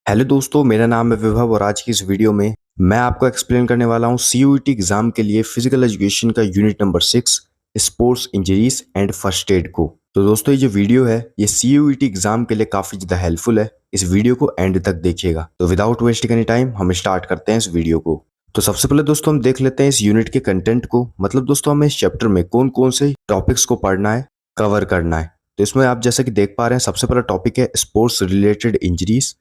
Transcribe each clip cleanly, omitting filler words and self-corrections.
Hello दोस्तों, मेरा नाम है विभव और आज की इस वीडियो में मैं आपको एक्सप्लेन करने वाला हूँ सीयूईटी एग्जाम के लिए फिजिकल एजुकेशन का unit number 6 sports injuries and first aid को। तो दोस्तों ये जो वीडियो है ये सीयूईटी एग्जाम के लिए काफी ज्यादा हेल्पफुल है। इस वीडियो को एंड तक देखिएगा। तो विदाउट वेस्टिंग एनी टाइम हम स्टार्ट करते हैं इस वीडियो को। तो सबसे पहले दोस्तों हम देख लेते हैं इस यूनिट के कंटेंट को, मतलब दोस्तों हमें इस चैप्टर में कौन कौन से टॉपिक्स को पढ़ना है, कवर करना है। तो इसमें आप जैसा कि देख पा रहे हैं सबसे पहला टॉपिक है स्पोर्ट्स रिलेटेड इंजरीज।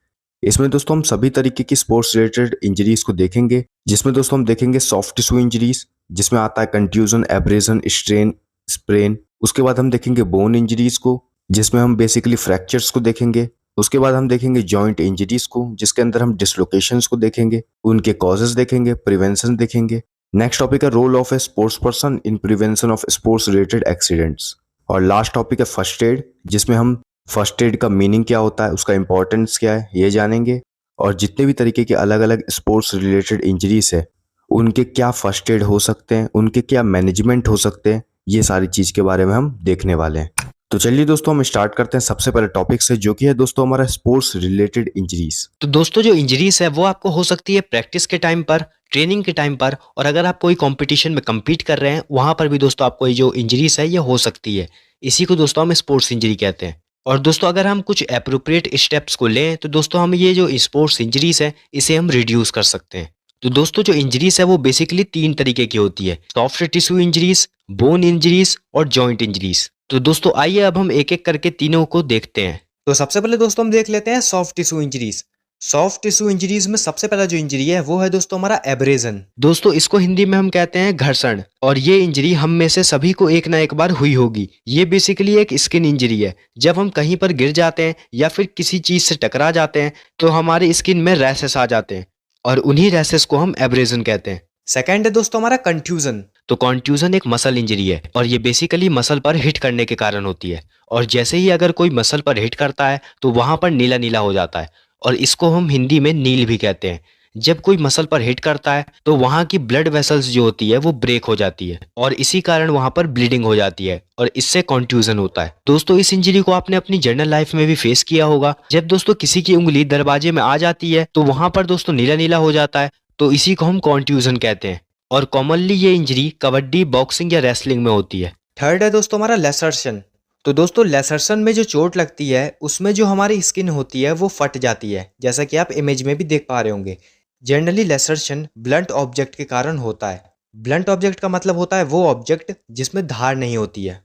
इसमें दोस्तों हम सभी तरीके की स्पोर्ट्स रिलेटेड इंजरीज को देखेंगे, जिसमें दोस्तों हम देखेंगे सॉफ्ट टिश्यू इंजरीज जिसमें आता है कंट्यूजन, एब्रेजन, स्ट्रेन, स्प्रेन। उसके बाद हम देखेंगे बोन इंजरीज को जिसमें हम बेसिकली फ्रैक्चर्स को देखेंगे। उसके बाद हम देखेंगे जॉइंट इंजरीज को जिसके अंदर हम डिसलोकेशंस को देखेंगे, उनके कॉजेज देखेंगे, प्रिवेंशन देखेंगे। नेक्स्ट टॉपिक है role of a sports person in prevention of sports related accidents. और लास्ट टॉपिक है फर्स्ट एड जिसमें हम फर्स्ट एड का मीनिंग क्या होता है, उसका इंपॉर्टेंस क्या है ये जानेंगे। और जितने भी तरीके के अलग अलग स्पोर्ट्स रिलेटेड इंजरीज है उनके क्या फर्स्ट एड हो सकते हैं, उनके क्या मैनेजमेंट हो सकते हैं, ये सारी चीज के बारे में हम देखने वाले हैं। तो चलिए दोस्तों हम स्टार्ट करते हैं सबसे पहले टॉपिक से, जो कि है दोस्तों हमारा स्पोर्ट्स रिलेटेड इंजरीज। तो दोस्तों जो इंजरीज है वो आपको हो सकती है प्रैक्टिस के टाइम पर, ट्रेनिंग के टाइम पर, और अगर आप कोई कंपटीशन में compete कर रहे हैं वहां पर भी दोस्तों आपको ये जो इंजरीज है ये हो सकती है। इसी को दोस्तों हम स्पोर्ट्स इंजरी कहते हैं। और दोस्तों अगर हम कुछ अप्रोप्रिएट स्टेप्स को लें तो दोस्तों हम ये जो स्पोर्ट्स इंजरीज है इसे हम रिड्यूस कर सकते हैं। तो दोस्तों जो इंजरीज है वो बेसिकली 3 तरीके की होती है: soft tissue injuries, bone injuries और जॉइंट इंजरीज। तो दोस्तों आइए अब हम एक एक करके तीनों को देखते हैं। तो सबसे पहले दोस्तों हम देख लेते हैं soft tissue injuries. Soft tissue injuries में सबसे पहला जो इंजरी है वो है दोस्तों हमारा एब्रेजन। दोस्तों इसको हिंदी में हम कहते हैं घर्षण, और ये इंजरी हम में से सभी को एक ना एक बार हुई होगी। ये बेसिकली एक स्किन इंजरी है। जब हम कहीं पर गिर जाते हैं या फिर किसी चीज से टकरा जाते हैं तो हमारी स्किन में रैशेस आ जाते हैं और उन्हीं रैशेस को हम एब्रेजन कहते हैं। सेकेंड है दोस्तों हमारा कंट्यूजन। तो कंट्यूजन एक मसल इंजरी है और ये बेसिकली मसल पर हिट करने के कारण होती है। और जैसे ही अगर कोई मसल पर हिट करता है तो वहां पर नीला नीला हो जाता है और इसको हम हिंदी में नील भी कहते हैं। जब कोई मसल पर हिट करता है तो वहां की ब्लड वेसल्स जो होती है वो ब्रेक हो जाती है और इसी कारण वहां पर ब्लीडिंग हो जाती है और इससे कॉन्ट्यूजन होता है। दोस्तों इस इंजरी को आपने अपनी जनरल लाइफ में भी फेस किया होगा। जब दोस्तों किसी की उंगली दरवाजे में आ जाती है तो वहां पर दोस्तों नीला नीला हो जाता है, तो इसी को हम कॉन्ट्यूजन कहते हैं। और कॉमनली ये इंजरी कबड्डी, बॉक्सिंग या रेसलिंग में होती है। थर्ड है दोस्तों हमारा लेसर्शन। तो दोस्तों लेसर्सन में जो चोट लगती है उसमें जो हमारी स्किन होती है वो फट जाती है, जैसा कि आप इमेज में भी देख पा रहे होंगे। जनरली लेसर्शन ब्लंट ऑब्जेक्ट के कारण होता है। ब्लंट ऑब्जेक्ट का मतलब होता है वो ऑब्जेक्ट जिसमें धार नहीं होती है।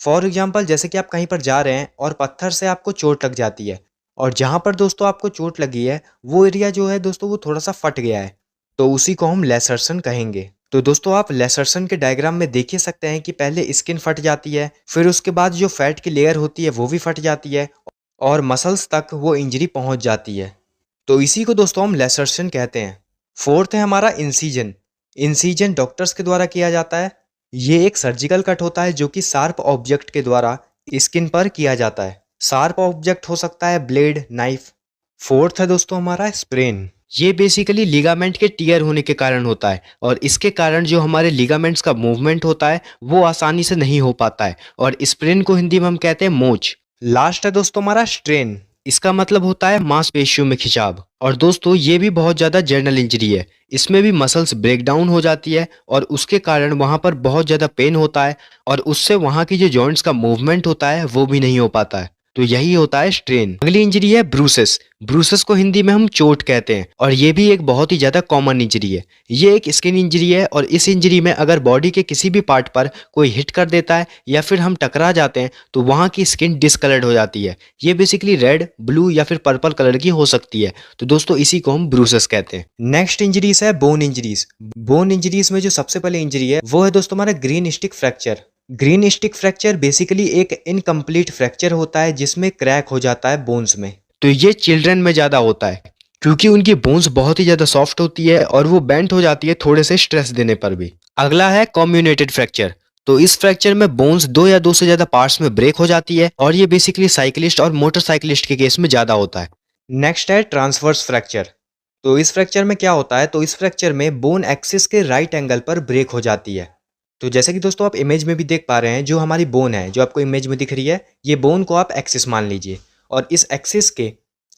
फॉर एग्जाम्पल जैसे कि आप कहीं पर जा रहे हैं और पत्थर से आपको चोट लग जाती है और जहाँ पर दोस्तों आपको चोट लगी है वो एरिया जो है दोस्तों वो थोड़ा सा फट गया है, तो उसी को हम लेसर्सन कहेंगे। तो दोस्तों आप लेसर्सन के डायग्राम में देख ही सकते हैं कि पहले स्किन फट जाती है, फिर उसके बाद जो फैट की लेयर होती है वो भी फट जाती है और मसल्स तक वो इंजरी पहुंच जाती है। तो इसी को दोस्तों हम लेसर्सन कहते हैं। फोर्थ है हमारा इंसीजन। इंसीजन डॉक्टर्स के द्वारा किया जाता है। ये एक सर्जिकल कट होता है जो कि शार्प ऑब्जेक्ट के द्वारा स्किन पर किया जाता है। शार्प ऑब्जेक्ट हो सकता है ब्लेड, नाइफ। फोर्थ है दोस्तों हमारा स्प्रेन। ये बेसिकली लिगामेंट के टियर होने के कारण होता है और इसके कारण जो हमारे लिगामेंट्स का मूवमेंट होता है वो आसानी से नहीं हो पाता है और स्प्रेन को हिंदी में हम कहते हैं मोच। लास्ट है दोस्तों हमारा स्ट्रेन। इसका मतलब होता है मांसपेशियों में खिंचाव। और दोस्तों ये भी बहुत ज्यादा जनरल इंजरी है। इसमें भी मसल्स ब्रेक डाउन हो जाती है और उसके कारण वहां पर बहुत ज्यादा पेन होता है और उससे वहां की जो जॉइंट्स का मूवमेंट होता है वो भी नहीं हो पाता है। तो यही होता है स्ट्रेन। अगली इंजरी है ब्रूसेस। ब्रूसेस को हिंदी में हम चोट कहते हैं और ये भी एक बहुत ही ज्यादा कॉमन इंजरी है। ये एक स्किन इंजरी है और इस इंजरी में अगर बॉडी के किसी भी पार्ट पर कोई हिट कर देता है या फिर हम टकरा जाते हैं तो वहां की स्किन डिसकलर्ड हो जाती है। ये बेसिकली रेड, ब्लू या फिर पर्पल कलर की हो सकती है। तो दोस्तों इसी को हम ब्रूसेस कहते हैं। नेक्स्ट इंजरीज है बोन इंजरीज। बोन इंजरीज में जो सबसे पहले इंजरी है वो है दोस्तों हमारा green stick fracture. Green stick fracture basically एक इनकम्प्लीट फ्रैक्चर होता है जिसमें क्रैक हो जाता है बोन्स में। तो ये चिल्ड्रन में ज्यादा होता है क्योंकि उनकी बोन्स बहुत ही ज्यादा सॉफ्ट होती है और वो बेंट हो जाती है थोड़े से स्ट्रेस देने पर भी। अगला है कम्युनेटेड फ्रैक्चर। तो इस फ्रैक्चर में बोन्स 2 या 2 से ज्यादा पार्ट्स में ब्रेक हो जाती है और ये बेसिकली साइकिलिस्ट और मोटरसाइकिलिस्ट के केस में ज्यादा होता है। नेक्स्ट है ट्रांसवर्स फ्रैक्चर। तो इस फ्रैक्चर में क्या होता है, तो इस फ्रैक्चर में बोन एक्सिस के राइट एंगल पर ब्रेक हो जाती है। तो जैसे कि दोस्तों आप इमेज में भी देख पा रहे हैं, जो हमारी बोन है जो आपको इमेज में दिख रही है, ये बोन को आप एक्सिस मान लीजिए और इस एक्सिस के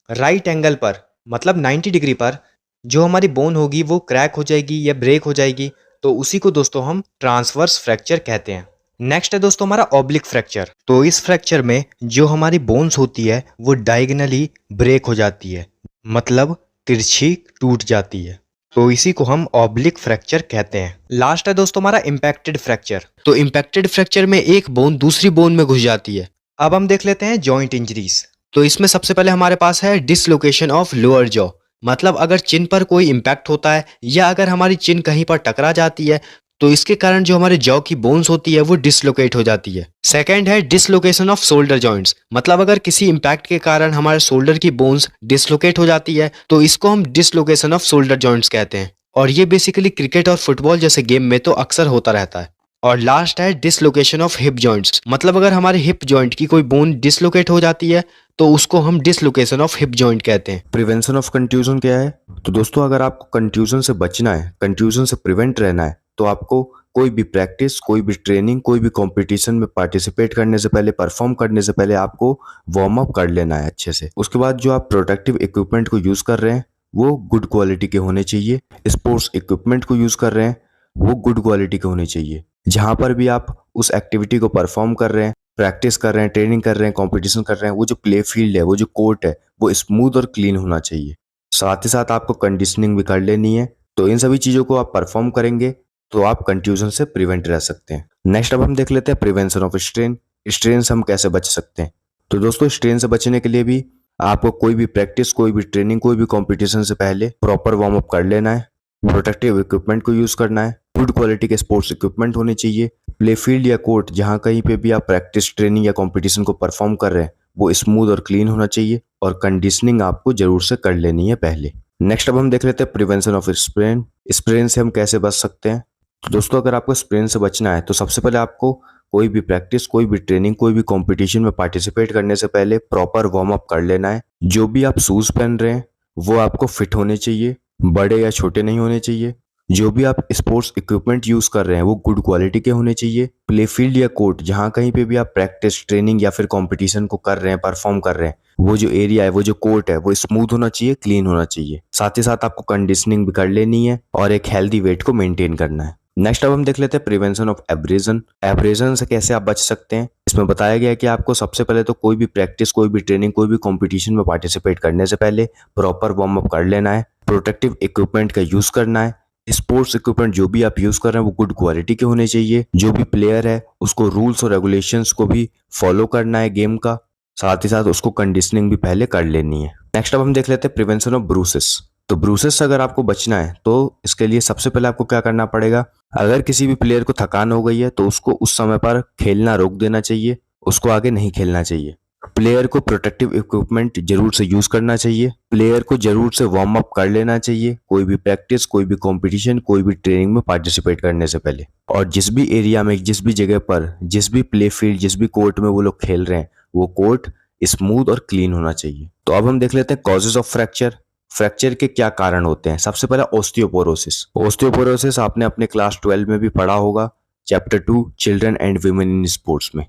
राइट एंगल पर मतलब 90 डिग्री पर जो हमारी बोन होगी वो क्रैक हो जाएगी या ब्रेक हो जाएगी, तो उसी को दोस्तों हम ट्रांसवर्स फ्रैक्चर कहते हैं। नेक्स्ट है दोस्तों हमारा ऑब्लिक फ्रैक्चर। तो इस फ्रैक्चर में जो हमारी बोन्स होती है वो डायगनली ब्रेक हो जाती है, मतलब तिरछी टूट जाती है, तो इसी को हम ऑब्लिक फ्रैक्चर कहते हैं। लास्ट है दोस्तों हमारा इम्पैक्टेड फ्रैक्चर। तो इम्पैक्टेड फ्रैक्चर में एक बोन दूसरी बोन में घुस जाती है। अब हम देख लेते हैं जॉइंट इंजरीज। तो इसमें सबसे पहले हमारे पास है डिसलोकेशन ऑफ लोअर जॉ, मतलब अगर चिन पर कोई इम्पैक्ट होता है या अगर हमारी चिन कहीं पर टकरा जाती है तो इसके कारण जो हमारे जॉ की बोन्स होती है वो डिसलोकेट हो जाती है। सेकंड है डिसलोकेशन ऑफ शोल्डर जॉइंट्स, मतलब अगर किसी इम्पैक्ट के कारण हमारे शोल्डर की बोन्स डिसलोकेट हो जाती है तो इसको हम डिसलोकेशन ऑफ शोल्डर जॉइंट्स कहते हैं, और ये बेसिकली क्रिकेट और फुटबॉल जैसे गेम में तो अक्सर होता रहता है। और लास्ट है डिसलोकेशन ऑफ हिप जॉइंट्स, मतलब अगर हमारे हिप जॉइंट की कोई बोन डिसलोकेट हो जाती है तो उसको हम डिसलोकेशन ऑफ हिप जॉइंट कहते हैं। प्रिवेंशन ऑफ कंट्यूजन क्या है? तो दोस्तों अगर आपको कंट्यूजन से बचना है, कंट्यूजन से प्रिवेंट रहना है, तो आपको कोई भी प्रैक्टिस, कोई भी ट्रेनिंग, कोई भी कंपटीशन में पार्टिसिपेट करने से पहले, परफॉर्म करने से पहले आपको वार्म अप कर लेना है अच्छे से। उसके बाद जो आप प्रोटेक्टिव इक्विपमेंट को यूज कर रहे हैं वो गुड क्वालिटी के होने चाहिए। स्पोर्ट्स इक्विपमेंट को यूज कर रहे हैं वो गुड क्वालिटी के होने चाहिए। जहां पर भी आप उस एक्टिविटी को परफॉर्म कर रहे हैं, प्रैक्टिस कर रहे हैं, ट्रेनिंग कर रहे हैं, कंपटीशन कर रहे हैं, वो जो प्ले फील्ड है, वो जो कोर्ट है, वो स्मूथ और क्लीन होना चाहिए। साथ ही साथ आपको कंडीशनिंग भी कर लेनी है। तो इन सभी चीजों को आप परफॉर्म करेंगे तो आप कंट्यूजन से प्रिवेंट रह सकते हैं। नेक्स्ट अब हम देख लेते हैं प्रिवेंशन ऑफ स्ट्रेन। स्ट्रेन से हम कैसे बच सकते हैं? तो दोस्तों स्ट्रेन से बचने के लिए भी आपको कोई भी प्रैक्टिस, कोई भी ट्रेनिंग, कोई भी कंपटीशन से पहले प्रॉपर वार्म अप कर लेना है। प्रोटेक्टिव इक्विपमेंट को यूज करना है। गुड क्वालिटी के स्पोर्ट्स इक्विपमेंट होने चाहिए। प्ले फील्ड या कोर्ट जहां कहीं पे भी आप प्रैक्टिस, ट्रेनिंग या कंपटीशन को परफॉर्म कर रहे हैं वो स्मूथ और क्लीन होना चाहिए, और कंडीशनिंग आपको जरूर से कर लेनी है पहले। नेक्स्ट अब हम देख लेते हैं प्रिवेंशन ऑफ स्प्रेन। स्प्रेन से हम कैसे बच सकते हैं? तो दोस्तों अगर आपको स्प्रेन से बचना है तो सबसे पहले आपको कोई भी प्रैक्टिस, कोई भी ट्रेनिंग, कोई भी कंपटीशन में पार्टिसिपेट करने से पहले प्रॉपर वार्म अप कर लेना है। जो भी आप शूज पहन रहे हैं वो आपको फिट होने चाहिए, बड़े या छोटे नहीं होने चाहिए। जो भी आप स्पोर्ट्स इक्विपमेंट यूज कर रहे हैं वो गुड क्वालिटी के होने चाहिए। प्ले फील्ड या कोर्ट जहां कहीं पे भी आप प्रैक्टिस, ट्रेनिंग या फिर कंपटीशन को कर रहे हैं, परफॉर्म कर रहे हैं, वो जो एरिया है, वो जो कोर्ट है, वो स्मूथ होना चाहिए, क्लीन होना चाहिए। साथ ही साथ आपको कंडीशनिंग भी कर लेनी है और एक हेल्दी वेट को मेंटेन करना है। नेक्स्ट अब हम देख लेते हैं प्रिवेंशन ऑफ एब्रेजन। एब्रेजन से कैसे आप बच सकते हैं? इसमें बताया गया है कि आपको सबसे पहले तो कोई भी प्रैक्टिस, कोई भी ट्रेनिंग, कोई भी कंपटीशन में पार्टिसिपेट करने से पहले प्रॉपर वार्म अप कर लेना है। प्रोटेक्टिव इक्विपमेंट का यूज करना है। स्पोर्ट्स इक्विपमेंट जो भी आप यूज कर रहे हैं वो गुड क्वालिटी के होने चाहिए। जो भी प्लेयर है उसको रूल्स और रेगुलेशंस को भी फॉलो करना है गेम का। साथ ही साथ उसको कंडीशनिंग भी पहले कर लेनी है। नेक्स्ट अब हम देख लेते हैं प्रिवेंशन ऑफ ब्रूसेस। तो ब्रूसेस से अगर आपको बचना है तो इसके लिए सबसे पहले आपको क्या करना पड़ेगा? अगर किसी भी प्लेयर को थकान हो गई है तो उसको उस समय पर खेलना रोक देना चाहिए, उसको आगे नहीं खेलना चाहिए। प्लेयर को प्रोटेक्टिव इक्विपमेंट जरूर से यूज करना चाहिए। प्लेयर को जरूर से वार्म अप कर लेना चाहिए कोई भी प्रैक्टिस, कोई भी कंपटीशन, कोई भी ट्रेनिंग में पार्टिसिपेट करने से पहले। और जिस भी एरिया में, जिस भी जगह पर, जिस भी प्ले फील्ड, जिस भी कोर्ट में वो लोग खेल रहे हैं वो कोर्ट स्मूथ और क्लीन होना चाहिए। तो अब हम देख लेते हैं कॉजेज ऑफ फ्रैक्चर। फ्रैक्चर के क्या कारण होते हैं? सबसे पहला ओस्टियोपोरोसिस। ओस्टियोपोरोसिस आपने अपने क्लास 12 में भी पढ़ा होगा, chapter 2 children and women in sports में।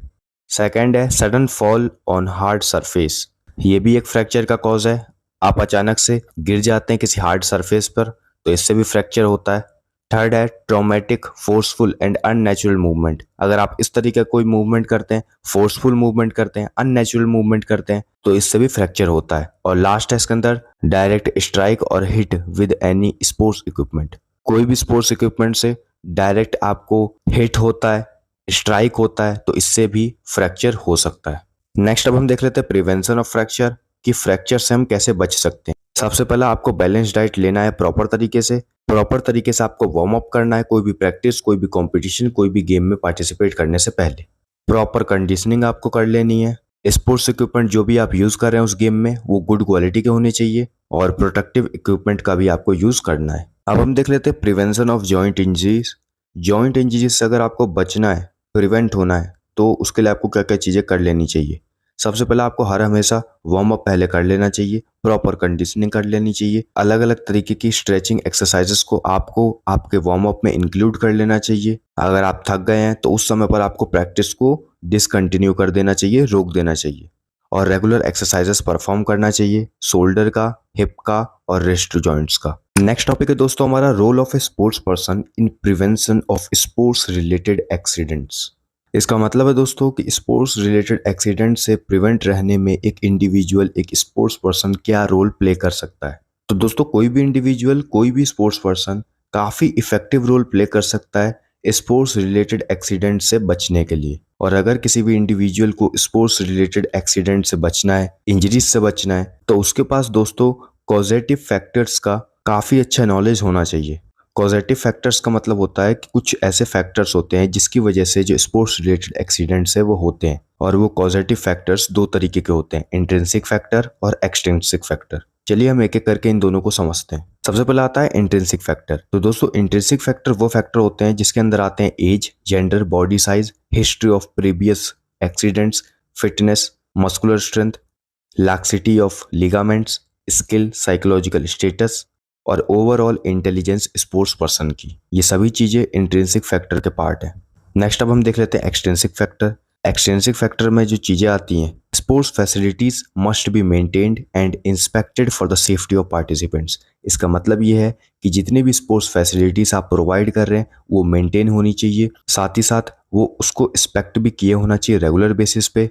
सेकंड है sudden fall on hard surface. ये भी एक फ्रैक्चर का कॉज है। आप अचानक से गिर जाते हैं किसी हार्ड सरफेस पर तो इससे भी फ्रैक्चर होता है। थर्ड है traumatic, forceful and unnatural movement. अगर आप इस तरीके का कोई मूवमेंट करते हैं, फोर्सफुल मूवमेंट करते हैं, अननेचुरल मूवमेंट करते हैं तो इससे भी फ्रैक्चर होता है। और लास्ट है इसके अंदर डायरेक्ट स्ट्राइक और hit with any sports equipment. कोई भी स्पोर्ट्स इक्विपमेंट से डायरेक्ट आपको हिट होता है, स्ट्राइक होता है तो इससे भी फ्रैक्चर हो सकता है। नेक्स्ट अब हम देख लेते हैं प्रिवेंशन ऑफ फ्रैक्चर, कि फ्रैक्चर से हम कैसे बच सकते हैं। सबसे पहला आपको बैलेंस डाइट लेना है प्रॉपर तरीके से। प्रॉपर तरीके से आपको वार्म अप करना है कोई भी प्रैक्टिस, कोई भी कंपटीशन, कोई भी गेम में पार्टिसिपेट करने से पहले। प्रॉपर कंडीशनिंग आपको कर लेनी है। स्पोर्ट्स इक्विपमेंट जो भी आप यूज कर रहे हैं उस गेम में वो गुड क्वालिटी के होने चाहिए, और प्रोटेक्टिव इक्विपमेंट का भी आपको यूज करना है। अब हम देख लेते हैं prevention of joint injuries. Joint injuries से अगर आपको बचना है, प्रिवेंट होना है, तो उसके लिए आपको क्या क्या चीजें कर लेनी चाहिए? सबसे पहले आपको हर हमेशा वार्म अप पहले कर लेना चाहिए, प्रॉपर कंडीशनिंग कर लेनी चाहिए। अलग अलग तरीके की स्ट्रेचिंग एक्सरसाइजेस को आपको आपके वार्म अप में इंक्लूड कर लेना चाहिए। अगर आप थक गए हैं तो उस समय पर आपको प्रैक्टिस को डिसकंटिन्यू कर देना चाहिए, रोक देना चाहिए। और रेगुलर एक्सरसाइजेस परफॉर्म करना चाहिए शोल्डर का, हिप का और रिस्ट जॉइंट्स का। नेक्स्ट टॉपिक है दोस्तों हमारा role of a sports person in prevention of sports related accidents. इसका मतलब है दोस्तों कि स्पोर्ट्स रिलेटेड एक्सीडेंट से प्रिवेंट रहने में एक इंडिविजुअल, एक स्पोर्ट्स पर्सन क्या रोल प्ले कर सकता है। तो दोस्तों कोई भी इंडिविजुअल, कोई भी स्पोर्ट्स पर्सन काफ़ी इफेक्टिव रोल प्ले कर सकता है स्पोर्ट्स रिलेटेड एक्सीडेंट से बचने के लिए। और अगर किसी भी इंडिविजुअल को स्पोर्ट्स रिलेटेड एक्सीडेंट से बचना है, इंजरीज से बचना है, तो उसके पास दोस्तों कॉजेटिव फैक्टर्स का काफ़ी अच्छा नॉलेज होना चाहिए। कॉजेटिव फैक्टर्स का मतलब होता है कि कुछ ऐसे फैक्टर्स होते हैं जिसकी वजह से जो स्पोर्ट्स रिलेटेड एक्सीडेंट्स है वो होते हैं। और वो कॉजेटिव फैक्टर्स दो तरीके के होते हैं, इंट्रिंसिक फैक्टर और एक्सट्रिंसिक फैक्टर। चलिए हम एक एक करके इन दोनों को समझते हैं। सबसे पहले आता है इंट्रिंसिक फैक्टर। तो दोस्तों इंट्रिंसिक फैक्टर वो फैक्टर होते हैं जिसके अंदर आते हैं age, gender, body size, history of previous accidents, fitness, muscular strength, laxity of ligaments, skill, psychological status और ओवरऑल इंटेलिजेंस स्पोर्ट्स पर्सन की। ये सभी चीजें इंट्रिंसिक फैक्टर के पार्ट है। नेक्स्ट अब हम देख लेते हैं एक्सट्रिंसिक फैक्टर। एक्सट्रिंसिक फैक्टर में जो चीजें आती हैं, sports facilities must be maintained and inspected for the safety of participants. इसका मतलब ये है कि जितनी भी स्पोर्ट्स फैसिलिटीज आप प्रोवाइड कर रहे हैं वो मेंटेन होनी चाहिए, साथ ही साथ वो उसको इंस्पेक्ट भी किए होना चाहिए रेगुलर बेसिस पे,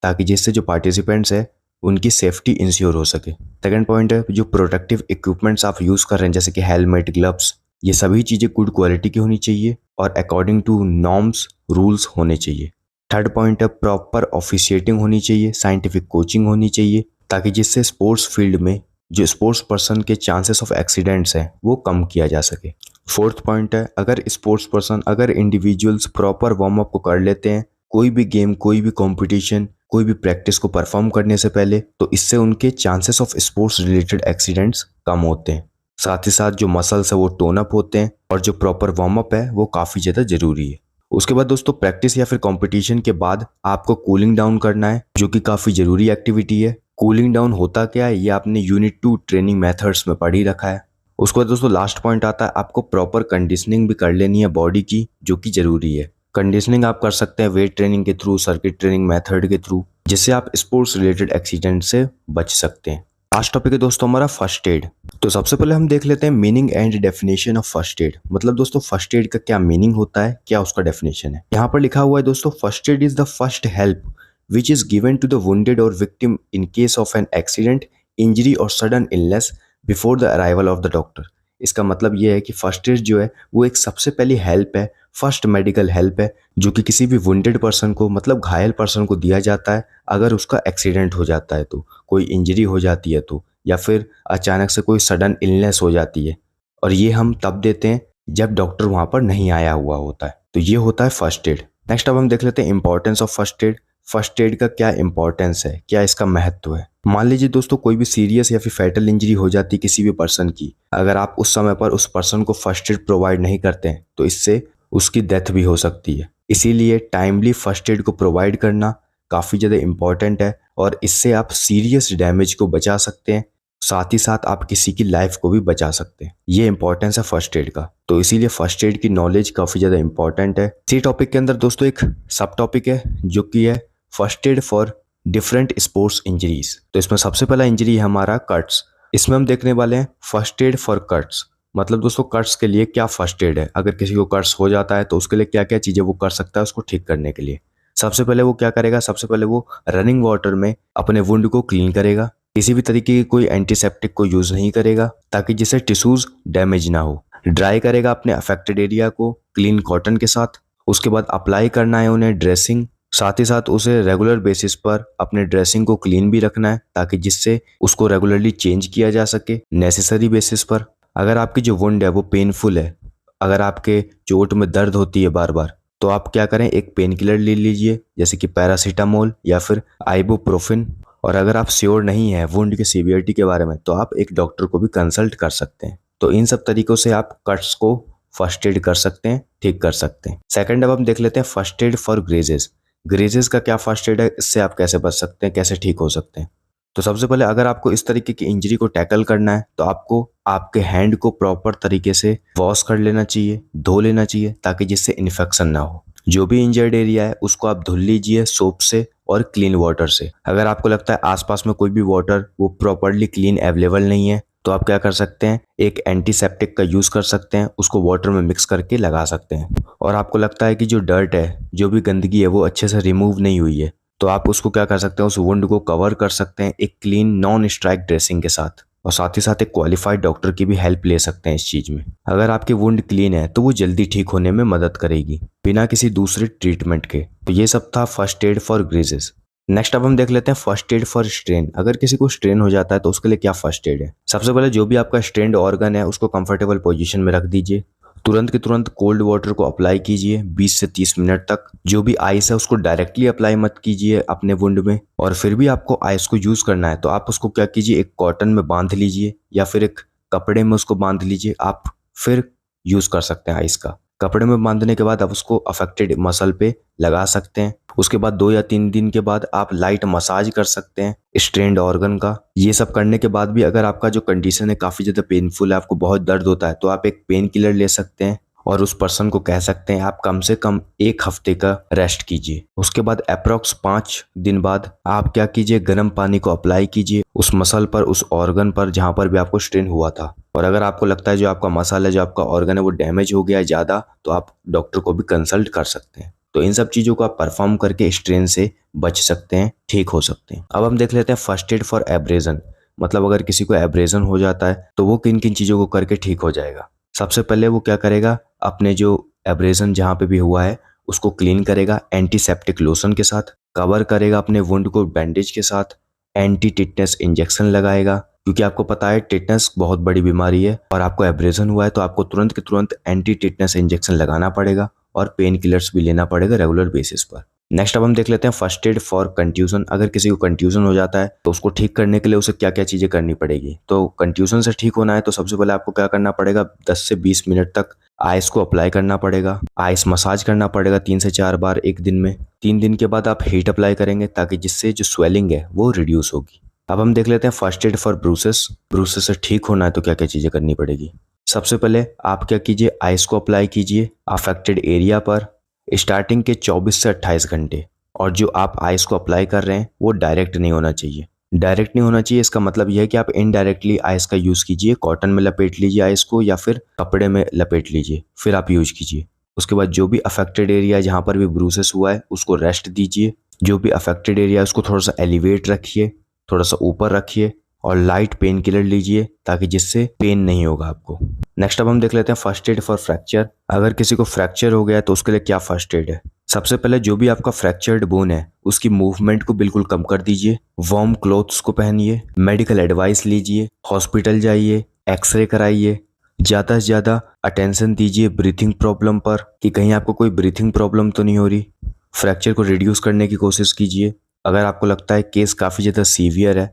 ताकि जिससे जो पार्टिसिपेंट्स है उनकी सेफ्टी इंश्योर हो सके। सेकंड पॉइंट है जो प्रोटेक्टिव इक्विपमेंट्स आप यूज़ कर रहे हैं, जैसे कि हेलमेट, ग्लव्स, ये सभी चीज़ें गुड क्वालिटी की होनी चाहिए और अकॉर्डिंग टू नॉर्म्स, रूल्स होने चाहिए। थर्ड पॉइंट है प्रॉपर ऑफिशिएटिंग होनी चाहिए, साइंटिफिक कोचिंग होनी चाहिए, ताकि जिससे स्पोर्ट्स फील्ड में जो स्पोर्ट्स पर्सन के चांसेस ऑफ एक्सीडेंट्स हैं वो कम किया जा सके। फोर्थ पॉइंट है अगर स्पोर्ट्स पर्सन, अगर इंडिविजुअल्स प्रॉपर वार्म अप को कर लेते हैं, कोई भी गेम, कोई भी कॉम्पिटिशन, कोई भी प्रैक्टिस को परफॉर्म करने से पहले, तो इससे उनके chances of sports related accidents कम होते हैं। साथ ही साथ जो मसल्स है वो टोन अप होते हैं और जो प्रॉपर वार्म अप है वो काफ़ी ज़्यादा ज़रूरी है। उसके बाद दोस्तों प्रैक्टिस या फिर कंपटीशन के बाद आपको कूलिंग डाउन करना है, जो कि काफ़ी ज़रूरी एक्टिविटी है। कूलिंग डाउन होता क्या है ये आपने यूनिट 2 ट्रेनिंग मेथड्स में पढ़ ही रखा है। उसके बाद दोस्तों लास्ट पॉइंट आता है आपको प्रॉपर कंडीशनिंग भी कर लेनी है बॉडी की, जो कि ज़रूरी है। कंडीशनिंग आप कर सकते हैं वेट ट्रेनिंग के थ्रू, सर्किट ट्रेनिंग मेथड के थ्रू, जिससे आप स्पोर्ट्स रिलेटेड एक्सीडेंट से बच सकते हैं। लास्ट टॉपिक है दोस्तों हमारा फर्स्ट एड। तो सबसे पहले हम देख लेते हैं meaning and definition of first aid. मतलब दोस्तों फर्स्ट एड का क्या मीनिंग होता है, क्या उसका डेफिनेशन है। यहाँ पर लिखा हुआ है दोस्तों, first aid is the first help which is given to the wounded और victim in case of an accident, injury और sudden illness before the arrival of the doctor. इसका मतलब ये है कि फर्स्ट एड जो है वो एक सबसे पहली हेल्प है, फर्स्ट मेडिकल हेल्प है, जो कि किसी भी वुंडेड पर्सन को, मतलब घायल पर्सन को दिया जाता है अगर उसका एक्सीडेंट हो जाता है, तो कोई इंजरी हो जाती है तो, या फिर अचानक से कोई सडन इलनेस हो जाती है। और ये हम तब देते हैं जब डॉक्टर वहाँ पर नहीं आया हुआ होता है। तो ये होता है फर्स्ट एड। नेक्स्ट अब हम देख लेते हैं importance of first aid. First aid का क्या इंपॉर्टेंस है, क्या इसका महत्व है। मान लीजिए दोस्तों कोई भी सीरियस या फिर फैटल इंजरी हो जाती है किसी भी पर्सन की, अगर आप उस समय पर उस पर्सन को फर्स्ट एड प्रोवाइड नहीं करते हैं तो इससे उसकी डेथ भी हो सकती है। इसीलिए टाइमली फर्स्ट एड को प्रोवाइड करना काफ़ी ज़्यादा इंपॉर्टेंट है और इससे आप सीरियस डैमेज को बचा सकते हैं, साथ ही साथ आप किसी की लाइफ को भी बचा सकते हैं। ये इंपॉर्टेंस है फर्स्ट एड का, तो इसीलिए फर्स्ट एड की नॉलेज काफ़ी ज़्यादा इंपॉर्टेंट है। इसी टॉपिक के अंदर दोस्तों एक सब टॉपिक है जो कि है first add for different sports injuries. तो इसमें सबसे पहला इंजरी है हमारा कट्स। इसमें हम देखने वाले हैं फर्स्ट एड फॉर कट्स। मतलब दोस्तों कट्स के लिए क्या फर्स्ट एड है, अगर किसी को कट्स हो जाता है तो उसके लिए क्या क्या चीज़ें वो कर सकता है उसको ठीक करने के लिए। सबसे पहले वो क्या करेगा, सबसे पहले वो रनिंग वाटर में अपने वुंड को क्लीन करेगा। किसी भी तरीके की कोई एंटीसेप्टिक को यूज़ नहीं करेगा ताकि जिससे टिश्यूज डैमेज ना हो। ड्राई करेगा अपने अफेक्टेड एरिया को क्लीन कॉटन के साथ। उसके बाद अप्लाई करना है उन्हें ड्रेसिंग, साथ ही साथ उसे रेगुलर बेसिस पर अपने ड्रेसिंग को क्लीन भी रखना है ताकि जिससे उसको रेगुलरली चेंज किया जा सके नेसेसरी बेसिस पर। अगर आपकी जो वुंड है वो पेनफुल है, अगर आपके चोट में दर्द होती है बार बार, तो आप क्या करें, एक पेन किलर ले लीजिए जैसे कि पैरासीटामोल या फिर आइबुप्रोफेन। और अगर आप श्योर नहीं है वुंड की सीवियरिटी के बारे में तो आप एक डॉक्टर को भी कंसल्ट कर सकते हैं। तो इन सब तरीकों से आप कट्स को फर्स्ट एड कर सकते हैं, ठीक कर सकते हैं। सेकंड अब हम देख लेते हैं फर्स्ट एड फॉर ग्रेजेस। ग्रेजेस का क्या फर्स्ट एड है, इससे आप कैसे बच सकते हैं, कैसे ठीक हो सकते हैं। तो सबसे पहले अगर आपको इस तरीके की इंजरी को टैकल करना है तो आपको आपके हैंड को प्रॉपर तरीके से वॉश कर लेना चाहिए, धो लेना चाहिए ताकि जिससे इन्फेक्शन ना हो। जो भी इंजर्ड एरिया है उसको आप धुल लीजिए सोप से और क्लीन वाटर से। अगर आपको लगता है आसपास में कोई भी वाटर वो प्रॉपरली क्लीन अवेलेबल नहीं है तो आप क्या कर सकते हैं, एक एंटीसेप्टिक का यूज़ कर सकते हैं, उसको वाटर में मिक्स करके लगा सकते हैं। और आपको लगता है कि जो डर्ट है, जो भी गंदगी है वो अच्छे से रिमूव नहीं हुई है, तो आप उसको क्या कर सकते हैं, उस वुंड को कवर कर सकते हैं एक क्लीन नॉन स्ट्राइक ड्रेसिंग के साथ। और साथ ही साथ एक क्वालिफाइड डॉक्टर की भी हेल्प ले सकते हैं इस चीज़ में। अगर आपकी वुंड क्लीन है तो वो जल्दी ठीक होने में मदद करेगी बिना किसी दूसरे ट्रीटमेंट के। तो ये सब था फर्स्ट एड फॉर ग्रीजेस। नेक्स्ट अब हम देख लेते हैं फर्स्ट एड फॉर स्ट्रेन। अगर किसी को स्ट्रेन हो जाता है तो उसके लिए क्या फर्स्ट एड है। सबसे पहले जो भी आपका स्ट्रेन्ड ऑर्गन है उसको कंफर्टेबल पोजीशन में रख दीजिए। तुरंत के तुरंत कोल्ड वाटर को अप्लाई कीजिए 20 से 30 मिनट तक। जो भी आइस है उसको डायरेक्टली अप्लाई मत कीजिए अपने वुंड में। और फिर भी आपको आइस को यूज करना है तो आप उसको क्या कीजिए, एक कॉटन में बांध लीजिए या फिर एक कपड़े में उसको बांध लीजिए। आप फिर यूज कर सकते हैं आइस का। कपड़े में बांधने के बाद आप उसको अफेक्टेड मसल पे लगा सकते हैं। उसके बाद 2 या 3 दिन के बाद आप लाइट मसाज कर सकते हैं स्ट्रेन्ड ऑर्गन का। ये सब करने के बाद भी अगर आपका जो कंडीशन है काफ़ी ज़्यादा पेनफुल है, आपको बहुत दर्द होता है, तो आप एक पेन किलर ले सकते हैं और उस पर्सन को कह सकते हैं आप कम से कम 1 हफ्ते का रेस्ट कीजिए। उसके बाद अप्रॉक्स 5 दिन बाद आप क्या कीजिए, गर्म पानी को अप्लाई कीजिए उस मसल पर, उस ऑर्गन पर जहाँ पर भी आपको स्ट्रेन हुआ था। और अगर आपको लगता है जो आपका मसल है, जो आपका ऑर्गन है वो डैमेज हो गया है ज़्यादा, तो आप डॉक्टर को भी कंसल्ट कर सकते हैं। तो इन सब चीज़ों को आप परफॉर्म करके स्ट्रेन से बच सकते हैं, ठीक हो सकते हैं। अब हम देख लेते हैं फर्स्ट एड फॉर एब्रेजन। मतलब अगर किसी को एब्रेजन हो जाता है तो वो किन किन चीज़ों को करके ठीक हो जाएगा। सबसे पहले वो क्या करेगा, अपने जो एब्रेजन जहाँ पे भी हुआ है उसको क्लीन करेगा एंटीसेप्टिक लोशन के साथ, कवर करेगा अपने वुंड को बैंडेज के साथ, एंटी टिटनेस इंजेक्शन लगाएगा क्योंकि आपको पता है टिटनेस बहुत बड़ी बीमारी है और आपको एब्रेजन हुआ है तो आपको तुरंत के तुरंत एंटी टिटनेस इंजेक्शन लगाना पड़ेगा और पेन किलर्स भी लेना पड़ेगा रेगुलर बेसिस पर। नेक्स्ट अब हम देख लेते हैं फर्स्ट एड फॉर कंट्यूजन। अगर किसी को कंट्यूजन हो जाता है तो उसको ठीक करने के लिए उसे क्या क्या चीज़ें करनी पड़ेगी। तो कंट्यूजन से ठीक होना है तो सबसे पहले आपको क्या करना पड़ेगा, 10 से 20 मिनट तक आइस को अप्लाई करना पड़ेगा, आइस मसाज करना पड़ेगा 3 से 4 बार एक दिन में। 3 दिन के बाद आप हीट अप्लाई करेंगे ताकि जिससे जो स्वेलिंग है वो रिड्यूस होगी। अब हम देख लेते हैं first aid for bruises. Bruises से ठीक होना है तो क्या क्या चीज़ें करनी पड़ेगी। सबसे पहले आप क्या कीजिए, आइस को अप्लाई कीजिए अफेक्टेड एरिया पर स्टार्टिंग के 24 से 28 घंटे। और जो आप आइस को अप्लाई कर रहे हैं वो डायरेक्ट नहीं होना चाहिए। डायरेक्ट नहीं होना चाहिए इसका मतलब यह है कि आप इनडायरेक्टली आइस का यूज़ कीजिए, कॉटन में लपेट लीजिए आइस को या फिर कपड़े में लपेट लीजिए, फिर आप यूज कीजिए। उसके बाद जो भी अफेक्टेड एरिया है जहाँ पर भी ब्रूसेस हुआ है उसको रेस्ट दीजिए। जो भी अफेक्टेड एरिया है उसको थोड़ा सा एलिवेट रखिए, थोड़ा सा ऊपर रखिए और लाइट पेन किलर लीजिए ताकि जिससे पेन नहीं होगा आपको। नेक्स्ट अब हम देख लेते हैं फर्स्ट एड फॉर फ्रैक्चर। अगर किसी को फ्रैक्चर हो गया तो उसके लिए क्या फर्स्ट एड है। सबसे पहले जो भी आपका फ्रैक्चर्ड बोन है उसकी मूवमेंट को बिल्कुल कम कर दीजिए, वार्म क्लोथ्स को पहनिए, मेडिकल एडवाइस लीजिए, हॉस्पिटल जाइए, एक्सरे कराइए, ज़्यादा से ज़्यादा अटेंशन दीजिए ब्रीथिंग प्रॉब्लम पर कि कहीं आपको कोई ब्रीथिंग प्रॉब्लम तो नहीं हो रही। फ्रैक्चर को रिड्यूस करने की कोशिश कीजिए। अगर आपको लगता है केस काफ़ी ज़्यादा सीवियर है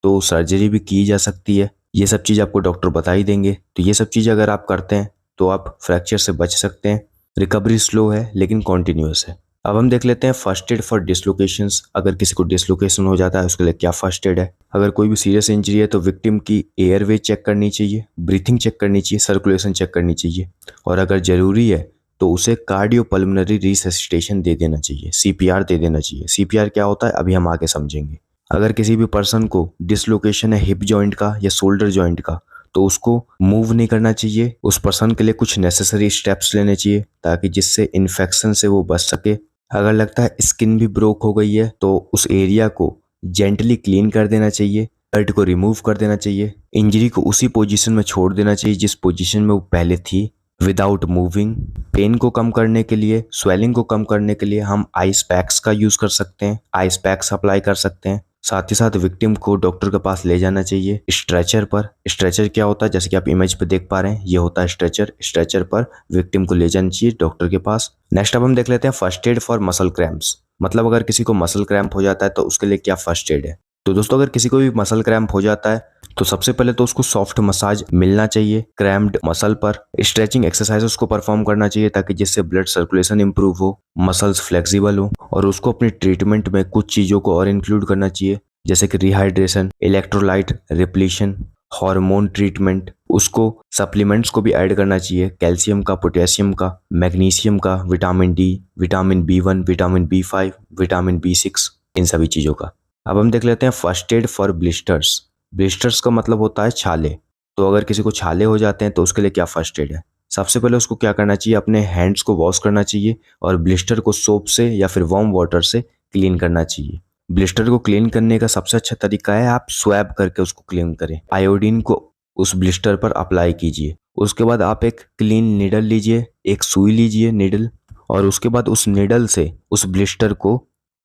तो सर्जरी भी की जा सकती है। ये सब चीज़ आपको डॉक्टर बता ही देंगे। तो ये सब चीज़ अगर आप करते हैं तो आप फ्रैक्चर से बच सकते हैं। रिकवरी स्लो है लेकिन कॉन्टिन्यूस है। अब हम देख लेते हैं फर्स्ट एड फॉर डिसलोकेशंस। अगर किसी को डिसलोकेशन हो जाता है उसके लिए क्या फर्स्ट एड है। अगर कोई भी सीरियस इंजरी है तो विक्टिम की एयरवे चेक करनी चाहिए, ब्रीथिंग चेक करनी चाहिए, सर्कुलेशन चेक करनी चाहिए और अगर ज़रूरी है तो उसे कार्डियोपल्मोनरी रिससिटेशन दे देना चाहिए, CPR दे देना चाहिए। CPR क्या होता है अभी हम आगे समझेंगे। अगर किसी भी पर्सन को डिसलोकेशन है हिप जॉइंट का या शोल्डर जॉइंट का तो उसको मूव नहीं करना चाहिए। उस पर्सन के लिए कुछ नेसेसरी स्टेप्स लेने चाहिए ताकि जिससे इन्फेक्शन से वो बच सके। अगर लगता है स्किन भी ब्रोक हो गई है तो उस एरिया को जेंटली क्लीन कर देना चाहिए, ब्लड को रिमूव कर देना चाहिए, इंजरी को उसी पोजीशन में छोड़ देना चाहिए जिस पोजीशन में वो पहले थी, विदाउट मूविंग। पेन को कम करने के लिए, स्वेलिंग को कम करने के लिए हम आइस पैक्स का यूज़ कर सकते हैं, आइस पैक्स अप्लाई कर सकते हैं। साथ ही साथ विक्टिम को डॉक्टर के पास ले जाना चाहिए स्ट्रेचर पर। स्ट्रेचर क्या होता है, जैसे कि आप इमेज पे देख पा रहे हैं, ये होता है स्ट्रेचर। स्ट्रेचर पर विक्टिम को ले जाना चाहिए डॉक्टर के पास। नेक्स्ट अब हम देख लेते हैं first aid for muscle cramps. मतलब अगर किसी को मसल क्रैम्प हो जाता है तो उसके लिए क्या फर्स्ट एड है। तो दोस्तों अगर किसी को भी मसल क्रैम्प हो जाता है तो सबसे पहले तो उसको सॉफ्ट मसाज मिलना चाहिए क्रैम्प्ड मसल पर। स्ट्रेचिंग एक्सरसाइजेस को परफॉर्म करना चाहिए ताकि जिससे ब्लड सर्कुलेशन इंप्रूव हो, मसल्स फ्लेक्सिबल हो। और उसको अपनी ट्रीटमेंट में कुछ चीज़ों को और इंक्लूड करना चाहिए जैसे कि रिहाइड्रेशन, इलेक्ट्रोलाइट रिप्लीशन, हार्मोन ट्रीटमेंट उसको सप्लीमेंट्स को भी ऐड करना चाहिए, कैल्शियम का, पोटेशियम का, मैग्नीशियम का, vitamin D, vitamin B1, vitamin B5, vitamin B6, इन सभी चीज़ों का। अब हम देख लेते हैं first aid for blisters. Blisters का मतलब होता है छाले। तो अगर किसी को छाले हो जाते हैं तो उसके लिए क्या फर्स्ट एड है? सबसे पहले उसको क्या करना चाहिए, अपने हैंड्स को वॉश करना चाहिए और ब्लिस्टर को सोप से या फिर वार्म वाटर से क्लीन करना चाहिए। ब्लिस्टर को क्लीन करने का सबसे अच्छा तरीका है आप स्वैब करके उसको क्लीन करें। आयोडीन को उस ब्लिस्टर पर अप्लाई कीजिए। उसके बाद आप एक क्लीन नीडल लीजिए, एक सुई लीजिए नीडल, और उसके बाद उस नीडल से उस ब्लिस्टर को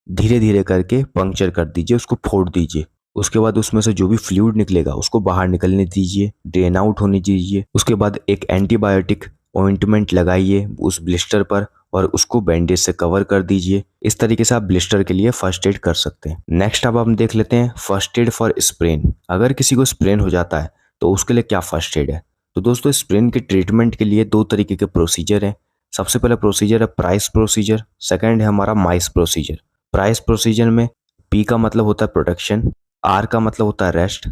धीरे धीरे करके पंक्चर कर दीजिए, उसको फोड़ दीजिए। उसके बाद उसमें से जो भी फ्लूइड निकलेगा उसको बाहर निकलने दीजिए, ड्रेन आउट होने दीजिए। उसके बाद एक एंटीबायोटिक ऑइंटमेंट लगाइए उस ब्लिस्टर पर और उसको बैंडेज से कवर कर दीजिए। इस तरीके से आप ब्लिस्टर के लिए फर्स्ट एड कर सकते हैं। नेक्स्ट अब हम देख लेते हैं फर्स्ट एड फॉर स्प्रेन। अगर किसी को स्प्रेन हो जाता है तो उसके लिए क्या फर्स्ट एड है? तो दोस्तों स्प्रेन के ट्रीटमेंट के लिए 2 तरीके के प्रोसीजर हैं। सबसे पहला प्रोसीजर है प्राइस प्रोसीजर, सेकंड है हमारा माइस प्रोसीजर। प्राइस प्रोसीजर में P का मतलब होता है प्रोटेक्शन, R का मतलब होता है रेस्ट,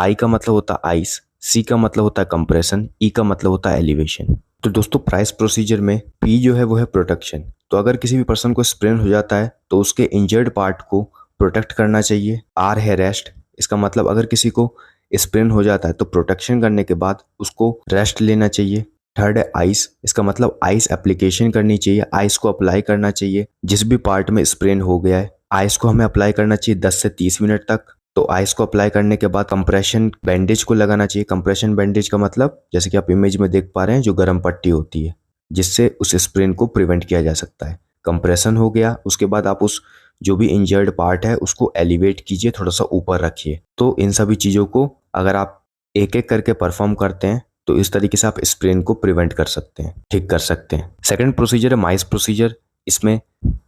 I का मतलब होता है आइस, C का मतलब होता है कंप्रेशन, E का मतलब होता है एलिवेशन। तो दोस्तों प्राइस प्रोसीजर में P जो है वो है प्रोटेक्शन। तो अगर किसी भी पर्सन को स्प्रेन हो जाता है तो उसके इंजर्ड पार्ट को प्रोटेक्ट करना चाहिए। R है रेस्ट, इसका मतलब अगर किसी को स्प्रेन हो जाता है तो प्रोटेक्शन करने के बाद उसको रेस्ट लेना चाहिए। थर्ड है आइस, इसका मतलब आइस एप्लीकेशन करनी चाहिए, आइस को अप्लाई करना चाहिए। जिस भी पार्ट में स्प्रेन हो गया है आइस को हमें अप्लाई करना चाहिए 10 से 30 मिनट तक। तो आइस को अप्लाई करने के बाद कंप्रेशन बैंडेज को लगाना चाहिए। कंप्रेशन बैंडेज का मतलब जैसे कि आप इमेज में देख पा रहे हैं, जो गर्म पट्टी होती है जिससे उस स्प्रेन को प्रिवेंट किया जा सकता है। कंप्रेशन हो गया, उसके बाद आप उस जो भी इंजर्ड पार्ट है उसको एलिवेट कीजिए, थोड़ा सा ऊपर रखिए। तो इन सभी चीज़ों को अगर आप एक एक करके परफॉर्म करते हैं तो इस तरीके से आप स्प्रेन को प्रिवेंट कर सकते हैं, ठीक कर सकते हैं। सेकंड प्रोसीजर है माइस प्रोसीजर। इसमें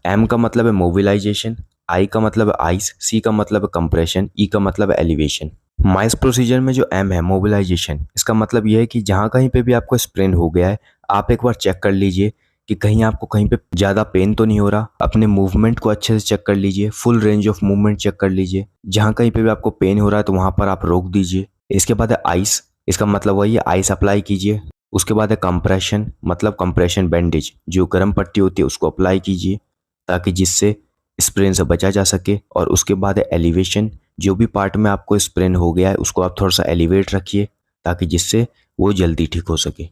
M का मतलब है मोबिलाइजेशन, I का मतलब है आइस, C का मतलब है कंप्रेशन, E का मतलब है एलिवेशन। माइस प्रोसीजर में जो M है मोबिलाइजेशन, इसका मतलब यह है कि जहाँ कहीं पे भी आपको स्प्रेन हो गया है आप एक बार चेक कर लीजिए कि कहीं आपको कहीं पे ज़्यादा पेन तो नहीं हो रहा। अपने मूवमेंट को अच्छे से चेक कर लीजिए, full range of movement check कर लीजिए। जहाँ कहीं पे भी आपको पेन हो रहा है तो वहाँ पर आप रोक दीजिए। इसके बाद है आइस, इसका मतलब वही है आइस अप्लाई कीजिए। उसके बाद है कंप्रेशन, मतलब कंप्रेशन बैंडेज, जो गर्म पट्टी होती है उसको अप्लाई कीजिए ताकि जिससे स्प्रेन से बचा जा सके। और उसके बाद है एलिवेशन, जो भी पार्ट में आपको स्प्रेन हो गया है उसको आप थोड़ा सा एलिवेट रखिए ताकि जिससे वो जल्दी ठीक हो सके।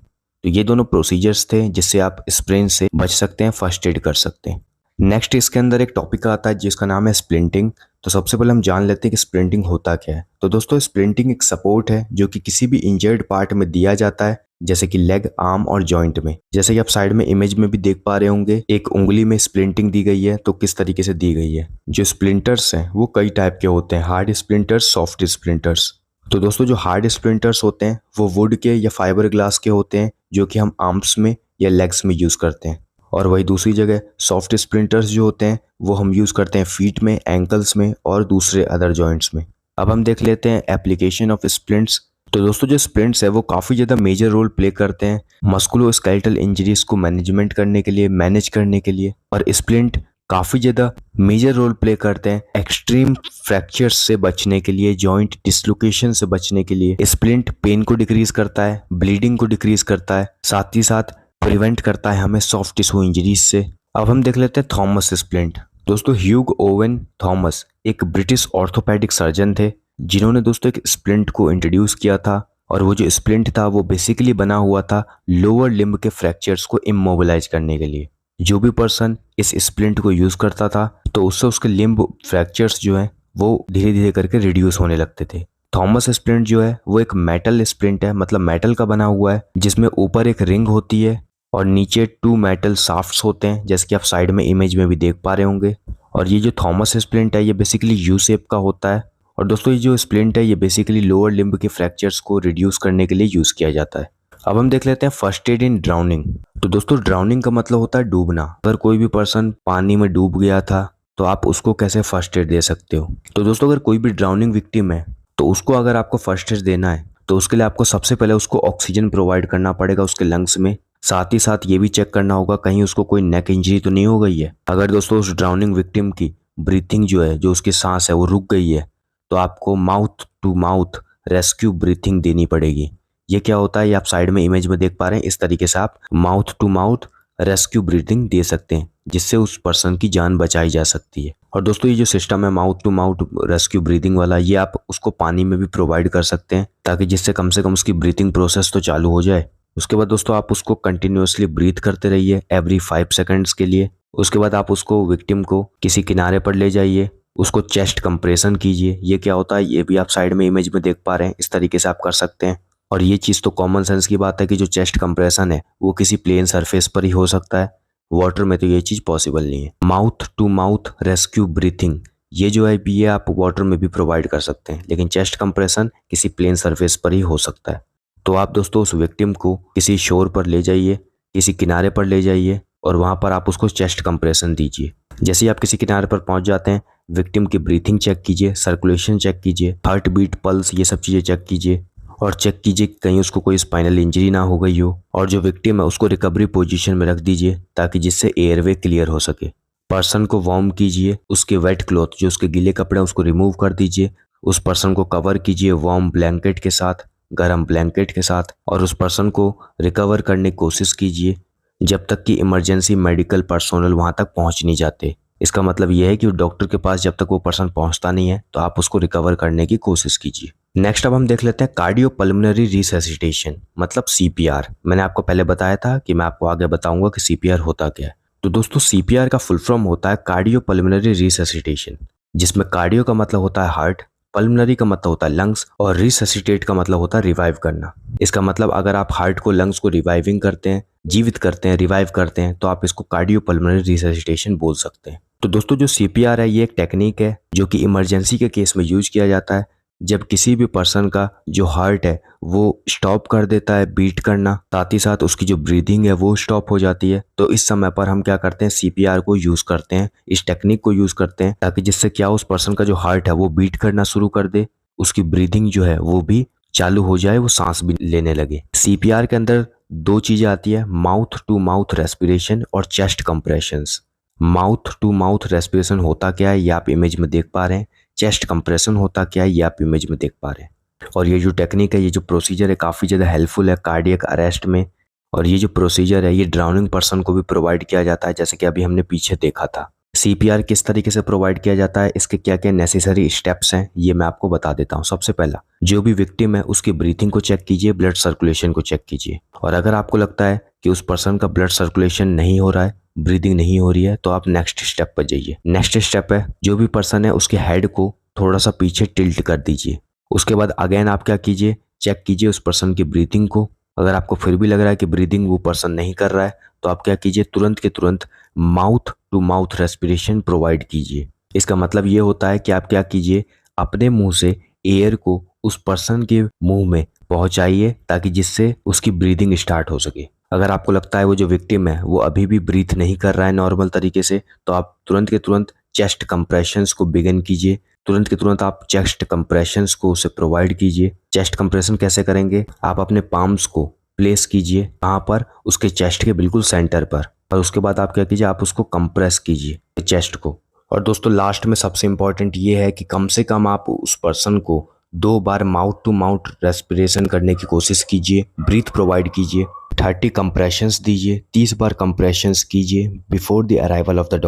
तो ये दोनों प्रोसीजर्स थे जिससे आप स्प्रेन से बच सकते हैं, फर्स्ट एड कर सकते हैं। नेक्स्ट इसके अंदर एक टॉपिक आता है जिसका नाम है स्प्लिंटिंग। तो सबसे पहले हम जान लेते हैं कि स्प्लिंटिंग होता क्या है। तो दोस्तों स्प्लिंटिंग एक सपोर्ट है जो कि किसी भी इंजर्ड पार्ट में दिया जाता है, जैसे कि लेग, आर्म और जॉइंट में। जैसे कि आप साइड में इमेज में भी देख पा रहे होंगे, एक उंगली में स्प्लिंटिंग दी गई है। तो किस तरीके से दी गई है? जो स्प्लिंटर्स हैं वो कई टाइप के होते हैं, हार्ड स्प्लिंटर्स, सॉफ्ट स्प्लिंटर्स। तो दोस्तों जो हार्ड स्प्लिंटर्स होते हैं वो वुड के या फाइबर ग्लास के होते हैं, जो कि हम आर्म्स में या लेग्स में यूज करते हैं। और वही दूसरी जगह सॉफ्ट स्प्लिंटर्स जो होते हैं वो हम यूज करते हैं फीट में, एंकल्स में और दूसरे अदर जॉइंट्स में। अब हम देख लेते हैं एप्लीकेशन ऑफ स्प्लिंट्स। तो दोस्तों जो स्प्लिंट्स है वो काफ़ी ज़्यादा मेजर रोल प्ले करते हैं मस्कुलोस्केलेटल इंजरीज को मैनेजमेंट करने के लिए, मैनेज करने के लिए। और स्प्लिंट काफ़ी ज़्यादा मेजर रोल प्ले करते हैं एक्सट्रीम फ्रैक्चर्स से बचने के लिए, जॉइंट डिसलोकेशन से बचने के लिए। स्प्लिंट पेन को डिक्रीज करता है, ब्लीडिंग को डिक्रीज करता है, साथ ही साथ प्रिवेंट करता है हमें सॉफ्ट टिश्यू इंजरीज से। अब हम देख लेते हैं थॉमस स्प्लिंट। दोस्तों ह्यूग ओवन थॉमस एक ब्रिटिश ऑर्थोपेडिक सर्जन थे जिन्होंने दोस्तों एक स्प्लिंट को इंट्रोड्यूस किया था। और वो जो स्प्लिंट था वो बेसिकली बना हुआ था लोअर लिम्ब के फ्रैक्चर्स को इमोबिलाइज करने के लिए। जो भी पर्सन इस स्प्लिंट को यूज करता था तो उससे उसके लिम्ब फ्रैक्चर्स जो हैं वो धीरे धीरे करके रिड्यूस होने लगते थे। थॉमस स्प्लिंट जो है वो एक मेटल स्प्लिंट है, मतलब मेटल का बना हुआ है, जिसमें ऊपर एक रिंग होती है और नीचे 2 मेटल शाफ्ट्स होते हैं, जैसे कि आप साइड में इमेज में भी देख पा रहे होंगे। और ये जो थॉमस स्प्लिंट है ये बेसिकली यू शेप का होता है। और दोस्तों ये जो स्प्लिंट है ये बेसिकली लोअर लिम्ब के फ्रैक्चर्स को रिड्यूस करने के लिए यूज किया जाता है। अब हम देख लेते हैं फर्स्ट एड इन ड्राउनिंग। तो दोस्तों ड्राउनिंग का मतलब होता है डूबना। अगर कोई भी पर्सन पानी में डूब गया था तो आप उसको कैसे फर्स्ट एड दे सकते हो? तो दोस्तों अगर कोई भी ड्राउनिंग विक्टिम है तो उसको अगर आपको फर्स्ट एड देना है तो उसके लिए आपको सबसे पहले उसको ऑक्सीजन प्रोवाइड करना पड़ेगा उसके लंग्स में। साथ ही साथ ये भी चेक करना होगा कहीं उसको कोई नेक इंजरी तो नहीं हो गई है। अगर दोस्तों उस ड्राउनिंग विक्टिम की ब्रीथिंग जो है, जो उसकी सांस है वो रुक गई है, तो आपको mouth to mouth rescue breathing देनी पड़ेगी। ये क्या होता है, ये आप साइड में इमेज में देख पा रहे हैं। इस तरीके से आप mouth to mouth rescue breathing दे सकते हैं, जिससे उस पर्सन की जान बचाई जा सकती है। और दोस्तों ये जो सिस्टम है mouth to mouth rescue breathing वाला, ये आप उसको पानी में भी प्रोवाइड कर सकते हैं, ताकि जिससे कम से कम उसकी ब्रीथिंग प्रोसेस तो चालू हो जाए। उसके बाद दोस्तों आप उसको कंटिन्यूअसली ब्रीथ करते रहिए एवरी 5 सेकंड्स के लिए। उसके बाद आप उसको विक्टिम को किसी किनारे पर ले जाइए, उसको चेस्ट कंप्रेशन कीजिए। ये क्या होता है, ये भी आप साइड में इमेज में देख पा रहे हैं। इस तरीके से आप कर सकते हैं। और ये चीज़ तो कॉमन सेंस की बात है कि जो चेस्ट कंप्रेशन है वो किसी प्लेन सरफेस पर ही हो सकता है, वाटर में तो ये चीज़ पॉसिबल नहीं है। Mouth to mouth rescue breathing, ये जो है ये आप वाटर में भी प्रोवाइड कर सकते हैं, लेकिन चेस्ट कंप्रेशन किसी प्लेन सरफेस पर ही हो सकता है। तो आप दोस्तों उस विक्टिम को किसी शोर पर ले जाइए, किसी किनारे पर ले जाइए, और वहाँ पर आप उसको चेस्ट कंप्रेशन दीजिए। जैसे ही आप किसी किनारे पर पहुँच जाते हैं, विक्टिम की ब्रीथिंग चेक कीजिए, सर्कुलेशन चेक कीजिए, हार्ट बीट, पल्स, ये सब चीज़ें चेक कीजिए, और चेक कीजिए कहीं उसको कोई स्पाइनल इंजरी ना हो गई हो। और जो विक्टिम है उसको रिकवरी पोजीशन में रख दीजिए, ताकि जिससे एयरवे क्लियर हो सके। पर्सन को वार्म कीजिए, उसके वेट क्लॉथ, जो उसके गीले कपड़े हैं उसको रिमूव कर दीजिए। उस पर्सन को कवर कीजिए वार्म ब्लैंकेट के साथ, गर्म ब्लैंकेट के साथ, और उस पर्सन को रिकवर करने की कोशिश कीजिए जब तक कि इमरजेंसी मेडिकल पर्सोनल वहां तक पहुंच नहीं जाते। इसका मतलब यह है कि डॉक्टर के पास जब तक वो पर्सन पहुंचता नहीं है, तो आप उसको रिकवर करने की कोशिश कीजिए। नेक्स्ट अब हम देख लेते हैं कार्डियो पल्मोनरी रिससिटेशन, मतलब सीपीआर। मैंने आपको पहले बताया था कि मैं आपको आगे बताऊंगा कि सीपीआर होता क्या है। तो दोस्तों सीपीआर का फुल फॉर्म होता है कार्डियो पल्मोनरी रिससिटेशन, जिसमें कार्डियो का मतलब होता है हार्ट, पल्मोनरी का मतलब होता है लंग्स, और रिससिटेट का मतलब होता है रिवाइव करना। इसका मतलब अगर आप हार्ट को, लंग्स को रिवाइविंग करते हैं, जीवित करते हैं, रिवाइव करते हैं, तो आप इसको कार्डियो पल्मोनरी रिससिटेशन बोल सकते हैं। तो दोस्तों जो सीपीआर है ये एक टेक्निक है जो कि इमरजेंसी के केस में यूज किया जाता है, जब किसी भी पर्सन का जो हार्ट है वो स्टॉप कर देता है बीट करना, साथ ही साथ उसकी जो ब्रीदिंग है वो स्टॉप हो जाती है। तो इस समय पर हम क्या करते हैं, सीपीआर को यूज करते हैं, इस टेक्निक को यूज करते हैं, ताकि जिससे क्या उस पर्सन का जो हार्ट है वो बीट करना शुरू कर दे, उसकी ब्रीदिंग जो है वो भी चालू हो जाए, वो सांस भी लेने लगे। सीपीआर के अंदर दो चीजें आती है, माउथ टू माउथ रेस्पिरेशन और chest compressions. Mouth to mouth respiration होता क्या है ये आप इमेज में देख पा रहे हैं, चेस्ट कंप्रेशन होता क्या है ये आप इमेज में देख पा रहे हैं। और ये जो टेक्निक है, ये जो प्रोसीजर है, काफ़ी ज़्यादा हेल्पफुल है कार्डियक अरेस्ट में। और ये जो प्रोसीजर है ये ड्राउनिंग पर्सन को भी प्रोवाइड किया जाता है, जैसे कि अभी हमने पीछे देखा था। सीपीआर किस तरीके से प्रोवाइड किया जाता है, इसके क्या क्या नेसेसरी स्टेप्स हैं, ये मैं आपको बता देता हूँ। सबसे पहला, जो भी विक्टिम है उसकी ब्रीथिंग को चेक कीजिए, ब्लड सर्कुलेशन को चेक कीजिए। और अगर आपको लगता है कि उस पर्सन का ब्लड सर्कुलेशन नहीं हो रहा है, ब्रीदिंग नहीं हो रही है, तो आप नेक्स्ट स्टेप पर जाइए। नेक्स्ट स्टेप है, जो भी पर्सन है उसके हेड को थोड़ा सा पीछे टिल्ट कर दीजिए। उसके बाद अगेन आप क्या कीजिए, चेक कीजिए उस पर्सन की ब्रीथिंग को। अगर आपको फिर भी लग रहा है कि ब्रीदिंग वो पर्सन नहीं कर रहा है, तो आप क्या कीजिए, तुरंत के तुरंत mouth to mouth respiration provide कीजिए। इसका मतलब ये होता है कि आप क्या कीजिए, अपने मुंह से एयर को उस पर्सन के मुंह में पहुंचाइए, ताकि जिससे उसकी ब्रीदिंग स्टार्ट हो सके। अगर आपको लगता है वो जो विक्टिम है वो अभी भी ब्रीथ नहीं कर रहा है नॉर्मल तरीके से, तो आप तुरंत के तुरंत चेस्ट कंप्रेशंस को बिगिन कीजिए। तुरंत के तुरंत आप चेस्ट कंप्रेशंस को उसे प्रोवाइड कीजिए। चेस्ट कंप्रेशन कैसे करेंगे, आप अपने पाम्स को प्लेस कीजिए कहाँ पर, उसके चेस्ट के बिल्कुल सेंटर पर, और उसके बाद आप क्या कीजिए, आप उसको कंप्रेस कीजिए चेस्ट को। और दोस्तों लास्ट में सबसे इंपॉर्टेंट ये है कि कम से कम आप उस पर्सन को 2 बार माउथ टू माउथ रेस्पिरेशन करने की कोशिश कीजिए, ब्रीथ प्रोवाइड कीजिए, 30 कंप्रेशंस दीजिए, 30 बार कंप्रेशंस कीजिए before the arrival of the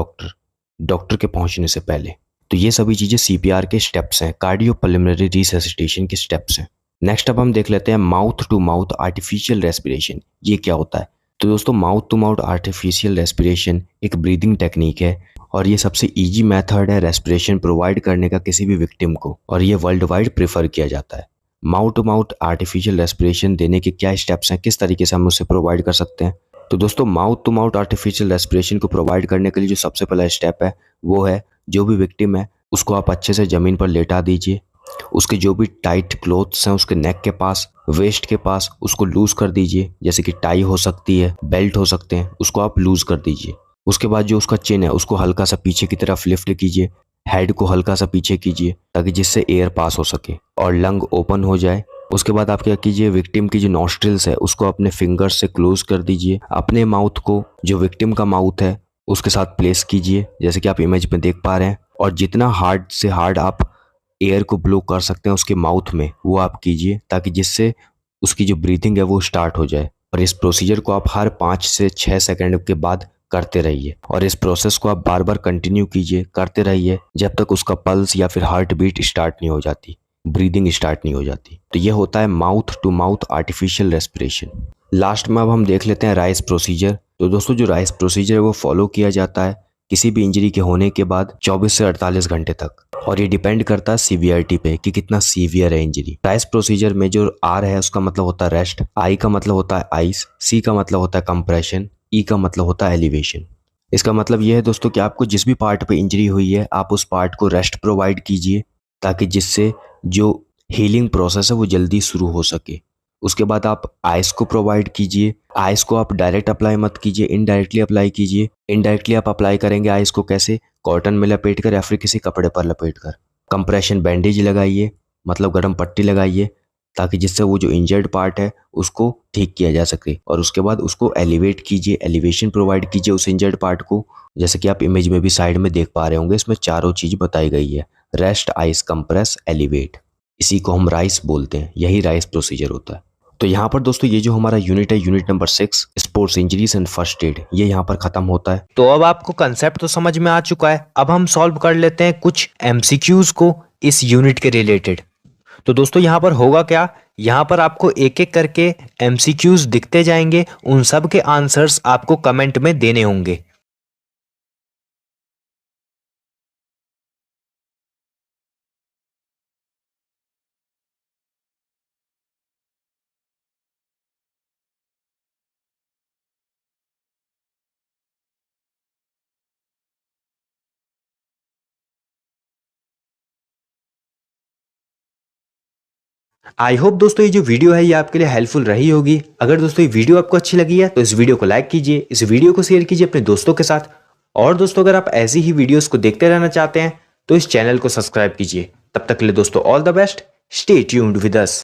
doctor के पहुंचने से पहले। तो ये सभी चीज़ें सीपीआर के स्टेप्स हैं, कार्डियो पल्मोनरी रिससिटेशन के स्टेप्स हैं। नेक्स्ट अब हम देख लेते हैं mouth to mouth artificial respiration, ये क्या होता है। तो दोस्तों mouth to mouth artificial respiration एक ब्रीदिंग टेक्निक है, और ये सबसे इजी मेथड है रेस्पिरेशन प्रोवाइड करने का किसी भी विक्टिम को, और ये वर्ल्ड वाइड प्रेफर किया जाता है। Mouth to mouth artificial respiration देने के क्या स्टेप्स हैं, किस तरीके से हम उसे प्रोवाइड कर सकते हैं। तो दोस्तों mouth to mouth artificial respiration को प्रोवाइड करने के लिए जो सबसे पहला स्टेप है वो है, जो भी विक्टिम है उसको आप अच्छे से ज़मीन पर लेटा दीजिए। उसके जो भी टाइट क्लोथ्स हैं उसके नेक के पास, वेस्ट के पास, उसको लूज कर दीजिए। जैसे कि टाई हो सकती है, बेल्ट हो सकते हैं, उसको आप लूज कर दीजिए। उसके बाद जो उसका चिन है उसको हल्का सा पीछे की तरफ लिफ्ट कीजिए, हेड को हल्का सा पीछे कीजिए, ताकि जिससे एयर पास हो सके और लंग ओपन हो जाए। उसके बाद आप क्या कीजिए, विक्टिम की जो नॉस्ट्रिल्स है उसको अपने फिंगर्स से क्लोज कर दीजिए। अपने माउथ को जो विक्टिम का माउथ है उसके साथ प्लेस कीजिए, जैसे कि आप इमेज में देख पा रहे हैं। और जितना हार्ड से हार्ड आप एयर को ब्लो कर सकते हैं उसके माउथ में, वो आप कीजिए, ताकि जिससे उसकी जो ब्रीथिंग है वो स्टार्ट हो जाए। और इस प्रोसीजर को आप हर 5 से 6 सेकंड के बाद करते रहिए और इस प्रोसेस को आप बार बार कंटिन्यू कीजिए, करते रहिए जब तक उसका पल्स या फिर हार्ट बीट स्टार्ट नहीं हो जाती, ब्रीदिंग स्टार्ट नहीं हो जाती। तो ये होता है mouth to mouth artificial respiration. Last में अब हम देख लेते हैं राइस प्रोसीजर। तो दोस्तों जो राइस प्रोसीजर है वो फॉलो किया जाता है किसी भी इंजरी के होने के बाद 24 से 48 घंटे तक, और ये डिपेंड करता है सीवियरिटी पे कि कितना सीवियर है इंजरी। राइस प्रोसीजर में जो आर है उसका मतलब होता है रेस्ट, आई का मतलब होता है आइस, सी का मतलब होता है कंप्रेशन, ई का मतलब होता है एलिवेशन। इसका मतलब यह है दोस्तों कि आपको जिस भी पार्ट पे इंजरी हुई है आप उस पार्ट को रेस्ट प्रोवाइड कीजिए ताकि जिससे जो हीलिंग प्रोसेस है वो जल्दी शुरू हो सके। उसके बाद आप आइस को प्रोवाइड कीजिए। आइस को आप डायरेक्ट अप्लाई मत कीजिए, इनडायरेक्टली अप्लाई कीजिए। इनडायरेक्टली आप अप्लाई करेंगे आइस को कैसे? कॉटन में लपेट कर या फिर किसी कपड़े पर लपेट कर। कंप्रेशन बैंडेज लगाइए, मतलब गर्म पट्टी लगाइए ताकि जिससे वो जो इंजर्ड पार्ट है उसको ठीक किया जा सके। और उसके बाद उसको एलिवेट कीजिए, एलिवेशन प्रोवाइड कीजिए उस इंजर्ड पार्ट को। जैसे कि आप इमेज में भी साइड में देख पा रहे होंगे, इसमें चारों चीज बताई गई है, रेस्ट, आइस, कंप्रेस, एलिवेट। इसी को हम राइस बोलते हैं, यही राइस प्रोसीजर होता है। तो यहाँ पर दोस्तों ये जो हमारा यूनिट है, unit number 6 sports injuries and first aid, ये यहाँ पर खत्म होता है। तो अब आपको कंसेप्ट तो समझ में आ चुका है। अब हम सॉल्व कर लेते हैं कुछ एमसीक्यूज को इस यूनिट के रिलेटेड। तो दोस्तों यहाँ पर होगा क्या, यहाँ पर आपको एक एक करके एमसीक्यूज दिखते जाएंगे, उन सब के आंसर्स आपको कमेंट में देने होंगे। आई होप दोस्तों ये जो वीडियो है ये आपके लिए हेल्पफुल रही होगी। अगर दोस्तों ये वीडियो आपको अच्छी लगी है तो इस वीडियो को लाइक कीजिए, इस वीडियो को शेयर कीजिए अपने दोस्तों के साथ। और दोस्तों अगर आप ऐसी ही वीडियोस को देखते रहना चाहते हैं तो इस चैनल को सब्सक्राइब कीजिए। तब तक के लिए दोस्तों all the best, stay tuned with us.